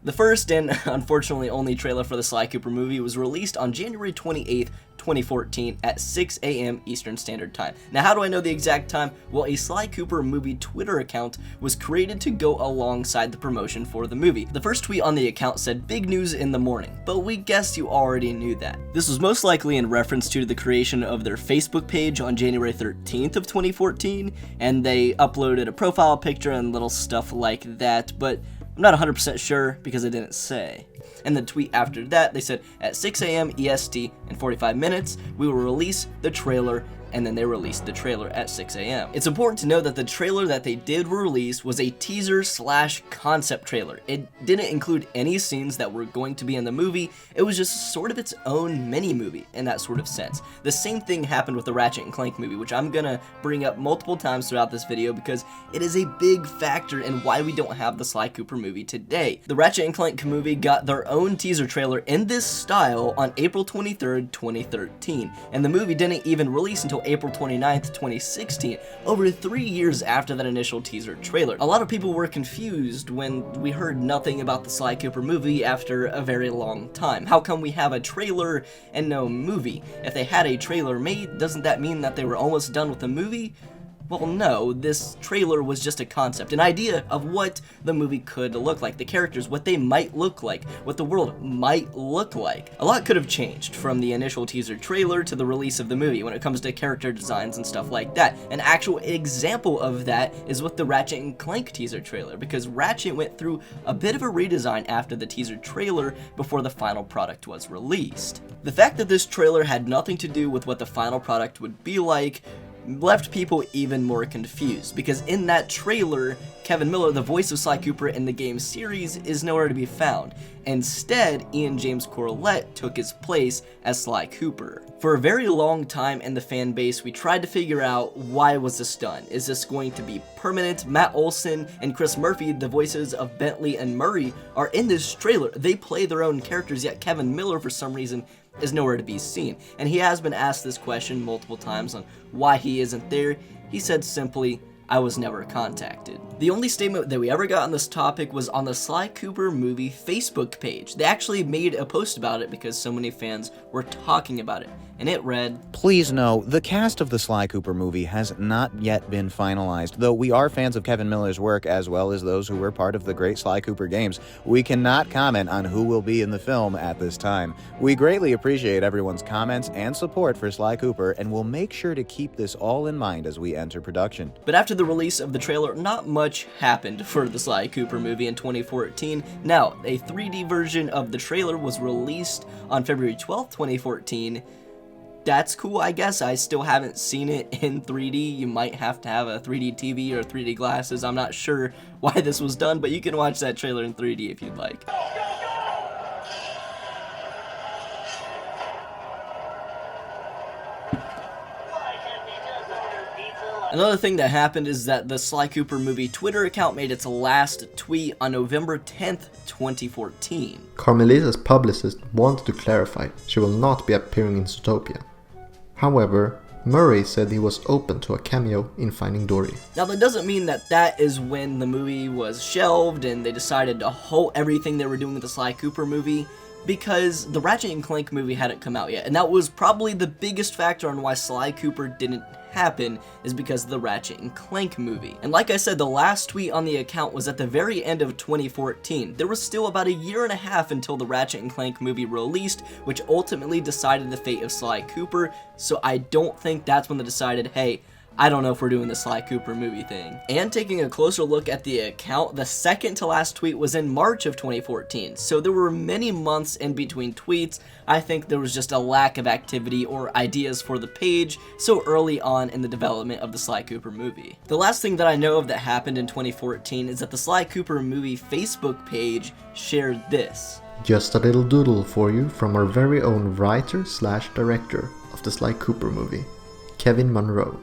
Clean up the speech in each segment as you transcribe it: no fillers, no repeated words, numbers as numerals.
The first and unfortunately only trailer for the Sly Cooper movie was released on January 28th, 2014 at 6 a.m. Eastern Standard Time. Now, how do I know the exact time? Well, a Sly Cooper movie Twitter account was created to go alongside the promotion for the movie. The first tweet on the account said, "Big news in the morning," but we guessed you already knew that. This was most likely in reference to the creation of their Facebook page on January 13th of 2014, and they uploaded a profile picture and little stuff like that, but I'm not 100% sure because it didn't say. And the tweet after that, they said, at 6 a.m. EST in 45 minutes, we will release the trailer, and then they released the trailer at 6 a.m. It's important to know that the trailer that they did release was a teaser/concept trailer. It didn't include any scenes that were going to be in the movie. It was just sort of its own mini-movie in that sort of sense. The same thing happened with the Ratchet & Clank movie, which I'm gonna bring up multiple times throughout this video because it is a big factor in why we don't have the Sly Cooper movie today. The Ratchet & Clank movie got their own teaser trailer in this style on April 23rd, 2013, and the movie didn't even release until April 29th, 2016, over 3 years after that initial teaser trailer. A lot of people were confused when we heard nothing about the Sly Cooper movie after a very long time. How come we have a trailer and no movie? If they had a trailer made, doesn't that mean that they were almost done with the movie? Well, no, this trailer was just a concept, an idea of what the movie could look like, the characters, what they might look like, what the world might look like. A lot could have changed from the initial teaser trailer to the release of the movie when it comes to character designs and stuff like that. An actual example of that is with the Ratchet & Clank teaser trailer, because Ratchet went through a bit of a redesign after the teaser trailer before the final product was released. The fact that this trailer had nothing to do with what the final product would be like left people even more confused, because in that trailer, Kevin Miller, the voice of Sly Cooper in the game series, is nowhere to be found. Instead, Ian James Corlett took his place as Sly Cooper. For a very long time in the fan base, we tried to figure out, why was this done? Is this going to be permanent? Matt Olson and Chris Murphy, the voices of Bentley and Murray, are in this trailer. They play their own characters, yet Kevin Miller, for some reason, is nowhere to be seen. And he has been asked this question multiple times on why he isn't there. He said simply, "I was never contacted." The only statement that we ever got on this topic was on the Sly Cooper movie Facebook page. They actually made a post about it because so many fans were talking about it, and it read, "Please know, the cast of the Sly Cooper movie has not yet been finalized. Though we are fans of Kevin Miller's work as well as those who were part of the great Sly Cooper games, we cannot comment on who will be in the film at this time. We greatly appreciate everyone's comments and support for Sly Cooper, and will make sure to keep this all in mind as we enter production." But after the release of the trailer, not much happened for the Sly Cooper movie in 2014. Now, a 3D version of the trailer was released on February 12th, 2014. That's cool, I guess. I still haven't seen it in 3D. You might have to have a 3D TV or 3D glasses. I'm not sure why this was done, but you can watch that trailer in 3D if you'd like. Another thing that happened is that the Sly Cooper movie Twitter account made its last tweet on November 10th, 2014. Carmelisa's publicist wanted to clarify she will not be appearing in Zootopia. However, Murray said he was open to a cameo in Finding Dory. Now, that doesn't mean that that is when the movie was shelved and they decided to halt everything they were doing with the Sly Cooper movie, because the Ratchet & Clank movie hadn't come out yet, and that was probably the biggest factor on why Sly Cooper didn't happen, is because of the Ratchet & Clank movie. And like I said, the last tweet on the account was at the very end of 2014. There was still about a year and a half until the Ratchet & Clank movie released, which ultimately decided the fate of Sly Cooper, so I don't think that's when they decided, hey, I don't know if we're doing the Sly Cooper movie thing. And taking a closer look at the account, the second to last tweet was in March of 2014, so there were many months in between tweets. I think there was just a lack of activity or ideas for the page so early on in the development of the Sly Cooper movie. The last thing that I know of that happened in 2014 is that the Sly Cooper movie Facebook page shared this. "Just a little doodle for you from our very own writer/director of the Sly Cooper movie, Kevin Monroe."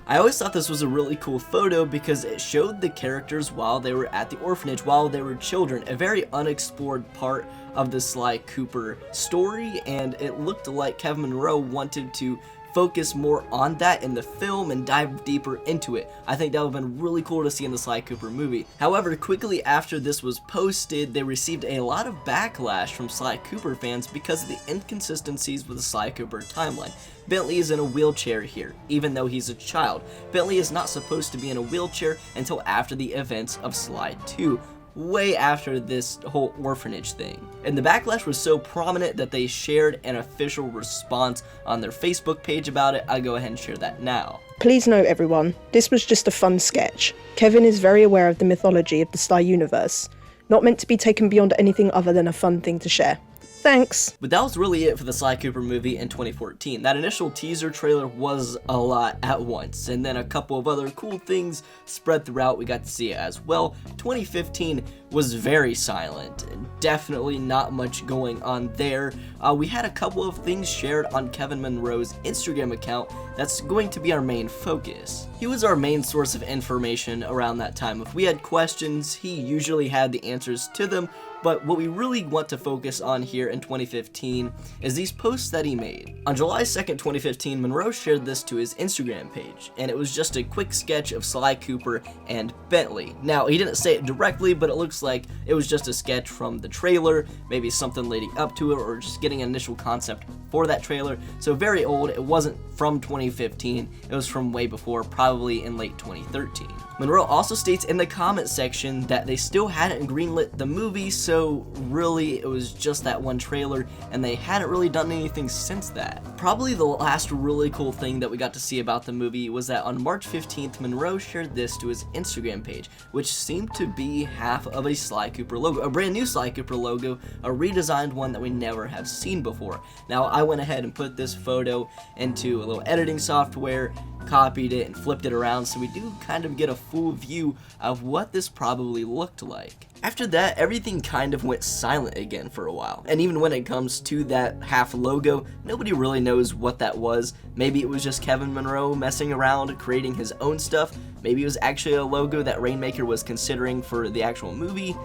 I always thought this was a really cool photo because it showed the characters while they were at the orphanage, while they were children, a very unexplored part of the Sly Cooper story, and it looked like Kevin Monroe wanted to focus more on that in the film and dive deeper into it. I think that would have been really cool to see in the Sly Cooper movie. However, quickly after this was posted, they received a lot of backlash from Sly Cooper fans because of the inconsistencies with the Sly Cooper timeline. Bentley is in a wheelchair here, even though he's a child. Bentley is not supposed to be in a wheelchair until after the events of Sly 2. Way after this whole orphanage thing. And the backlash was so prominent that they shared an official response on their Facebook page about it. I'll go ahead and share that now. Please note, everyone, this was just a fun sketch. Kevin is very aware of the mythology of the Sly universe, not meant to be taken beyond anything other than a fun thing to share. Thanks. But that was really it for the Sly Cooper movie in 2014. That initial teaser trailer was a lot at once, and then a couple of other cool things spread throughout. We got to see it as well. 2015 was very silent, and definitely not much going on there. We had a couple of things shared on Kevin Monroe's Instagram account. That's going to be our main focus. He was our main source of information around that time. If we had questions, he usually had the answers to them. But what we really want to focus on here in 2015 is these posts that he made. On July 2nd, 2015, Monroe shared this to his Instagram page, and it was just a quick sketch of Sly Cooper and Bentley. Now, he didn't say it directly, but it looks like it was just a sketch from the trailer, maybe something leading up to it, or just getting an initial concept for that trailer. So very old. It wasn't from 2015. It was from way before, probably in late 2013. Monroe also states in the comment section that they still hadn't greenlit the movie, so really it was just that one trailer, and they hadn't really done anything since that. Probably the last really cool thing that we got to see about the movie was that on March 15th, Monroe shared this to his Instagram page, which seemed to be half of a Sly Cooper logo, a brand new Sly Cooper logo, a redesigned one that we never have seen before. Now, I went ahead and put this photo into a little editing software, copied it, and flipped it around, so we do kind of get a full view of what this probably looked like. After that, everything kind of went silent again for a while, and even when it comes to that half logo, nobody really knows what that was. Maybe it was just Kevin Monroe messing around, creating his own stuff. Maybe it was actually a logo that Rainmaker was considering for the actual movie.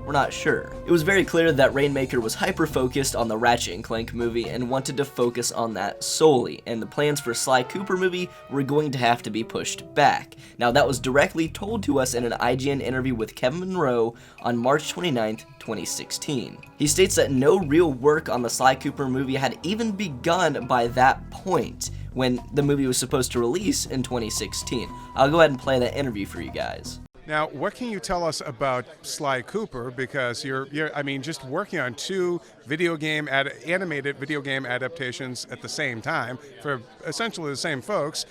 We're not sure. It was very clear that Rainmaker was hyper-focused on the Ratchet & Clank movie and wanted to focus on that solely, and the plans for Sly Cooper movie were going to have to be pushed back. Now, that was directly told to us in an IGN interview with Kevin Monroe on March 29th, 2016. He states that no real work on the Sly Cooper movie had even begun by that point, when the movie was supposed to release in 2016. I'll go ahead and play that interview for you guys. Now, what can you tell us about Sly Cooper? Because you're just working on two animated video game adaptations at the same time for essentially the same folks.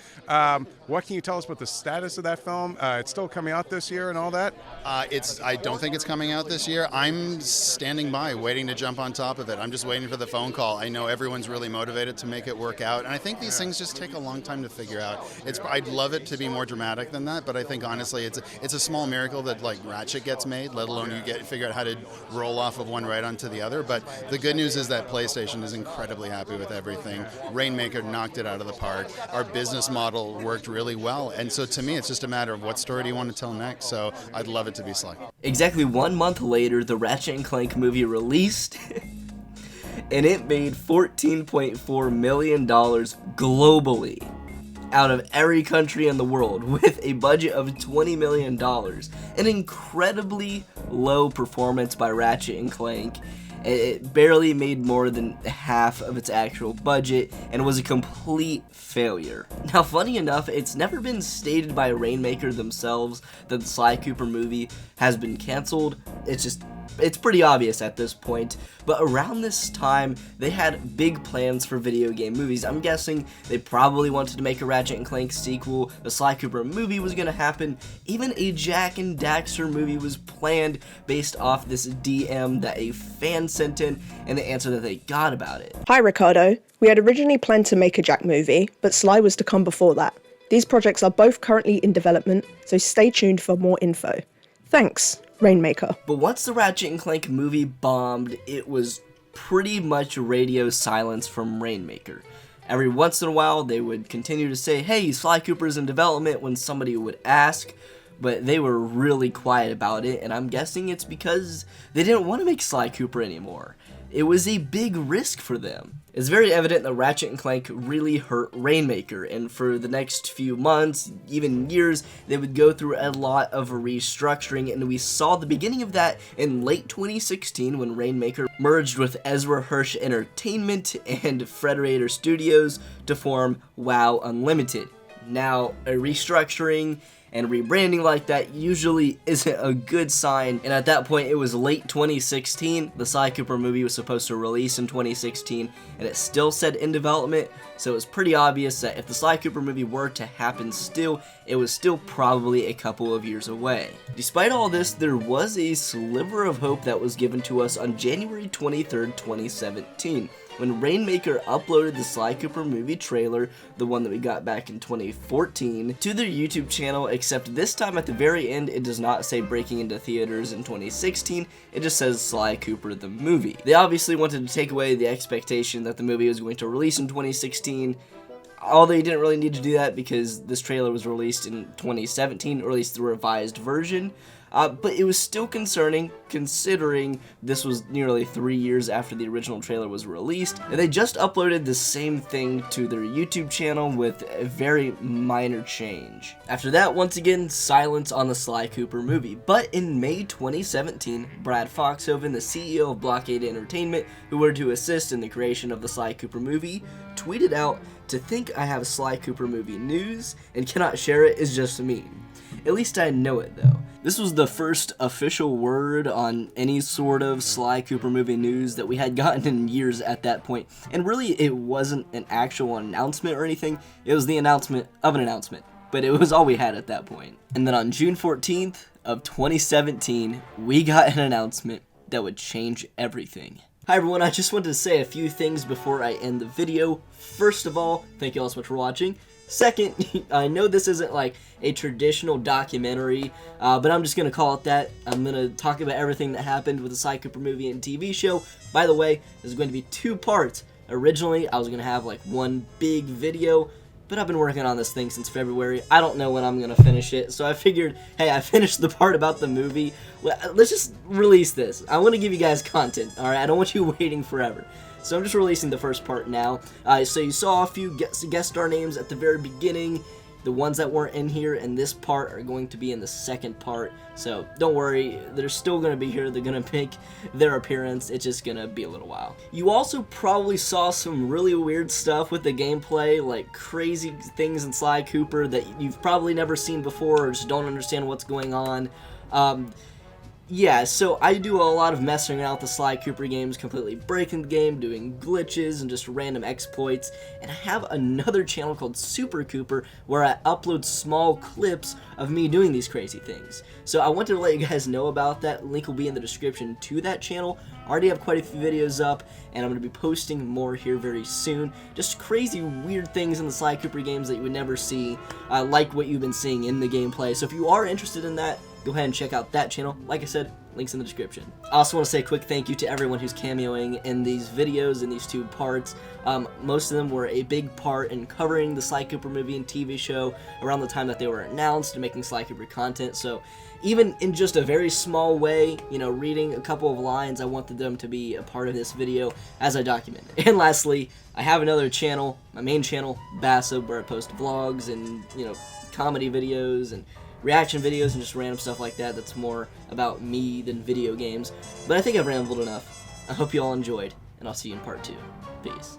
What can you tell us about the status of that film? It's still coming out this year and all that? I don't think it's coming out this year. I'm standing by, waiting to jump on top of it. I'm just waiting for the phone call. I know everyone's really motivated to make it work out, and I think these things just take a long time to figure out. I'd love it to be more dramatic than that, but I think honestly, it's a small miracle that like Ratchet gets made, let alone you figure out how to roll off of one right onto the other. But the good news is that PlayStation is incredibly happy with everything. Rainmaker knocked it out of the park. Our business model worked really well, and so to me, it's just a matter of what story do you want to tell next. So I'd love it to be Sly. Exactly 1 month later, the Ratchet & Clank movie released, and it made $14.4 million globally, out of every country in the world, with a budget of $20 million. An incredibly low performance by Ratchet & Clank. It barely made more than half of its actual budget and was a complete failure. Now, funny enough, it's never been stated by Rainmaker themselves that the Sly Cooper movie has been canceled. It's pretty obvious at this point, but around this time, they had big plans for video game movies. I'm guessing they probably wanted to make a Ratchet & Clank sequel, the Sly Cooper movie was going to happen, even a Jak and Daxter movie was planned based off this DM that a fan sent in and the answer that they got about it. Hi Ricardo, we had originally planned to make a Jak movie, but Sly was to come before that. These projects are both currently in development, so stay tuned for more info. Thanks, Rainmaker. But once the Ratchet & Clank movie bombed, it was pretty much radio silence from Rainmaker. Every once in a while, they would continue to say, hey, Sly Cooper's in development when somebody would ask, but they were really quiet about it, and I'm guessing it's because they didn't want to make Sly Cooper anymore. it was a big risk for them. It's very evident that Ratchet & Clank really hurt Rainmaker, and for the next few months, even years, they would go through a lot of restructuring, and we saw the beginning of that in late 2016 when Rainmaker merged with Ezra Hirsch Entertainment and Frederator Studios to form WoW Unlimited. Now, a restructuring and rebranding like that usually isn't a good sign, and at that point it was late 2016. The Sly Cooper movie was supposed to release in 2016, and it still said in development, so it was pretty obvious that if the Sly Cooper movie were to happen still, it was still probably a couple of years away. Despite all this, there was a sliver of hope that was given to us on January 23rd, 2017. When Rainmaker uploaded the Sly Cooper movie trailer, the one that we got back in 2014, to their YouTube channel, except this time at the very end it does not say breaking into theaters in 2016, it just says Sly Cooper the movie. They obviously wanted to take away the expectation that the movie was going to release in 2016, although you didn't really need to do that because this trailer was released in 2017, or at least the revised version. But it was still concerning, considering this was nearly 3 years after the original trailer was released, and they just uploaded the same thing to their YouTube channel with a very minor change. After that, once again, silence on the Sly Cooper movie. But in May 2017, Brad Foxhoven, the CEO of Blockade Entertainment, who were to assist in the creation of the Sly Cooper movie, tweeted out, "To think I have Sly Cooper movie news and cannot share it is just mean. At least I know it though." This was the first official word on any sort of Sly Cooper movie news that we had gotten in years at that point. And really, it wasn't an actual announcement or anything. It was the announcement of an announcement. But it was all we had at that point. And then on June 14th of 2017, we got an announcement that would change everything. Hi everyone, I just wanted to say a few things before I end the video. First of all, thank you all so much for watching. Second, I know this isn't like a traditional documentary, but I'm just going to call it that. I'm going to talk about everything that happened with the Sly Cooper movie and TV show. By the way, this is going to be 2 parts. Originally, I was going to have like one big video, but I've been working on this thing since February. I don't know when I'm going to finish it, so I figured, hey, I finished the part about the movie. Let's just release this. I want to give you guys content, alright? I don't want you waiting forever. So I'm just releasing the first part now. So you saw a few guest star names at the very beginning. The ones that weren't in here in this part are going to be in the second part. So don't worry, they're still going to be here. They're going to make their appearance. It's just going to be a little while. You also probably saw some really weird stuff with the gameplay, like crazy things in Sly Cooper that you've probably never seen before or just don't understand what's going on. Yeah, so I do a lot of messing around with the Sly Cooper games, completely breaking the game, doing glitches and just random exploits, and I have another channel called Super Cooper where I upload small clips of me doing these crazy things. So I wanted to let you guys know about that. Link will be in the description to that channel. I already have quite a few videos up, and I'm going to be posting more here very soon. Just crazy, weird things in the Sly Cooper games that you would never see, like what you've been seeing in the gameplay. So if you are interested in that, go ahead and check out that channel. Like I said, links in the description. I also want to say a quick thank you to everyone who's cameoing in these videos, in these 2 parts. Most of them were a big part in covering the Sly Cooper movie and TV show around the time that they were announced and making Sly Cooper content. So even in just a very small way, you know, reading a couple of lines, I wanted them to be a part of this video as I document it. And lastly, I have another channel, my main channel, Basso, where I post vlogs and, you know, comedy videos and reaction videos and just random stuff like that that's more about me than video games. But I think I've rambled enough. I hope you all enjoyed, and I'll see you in part 2. Peace.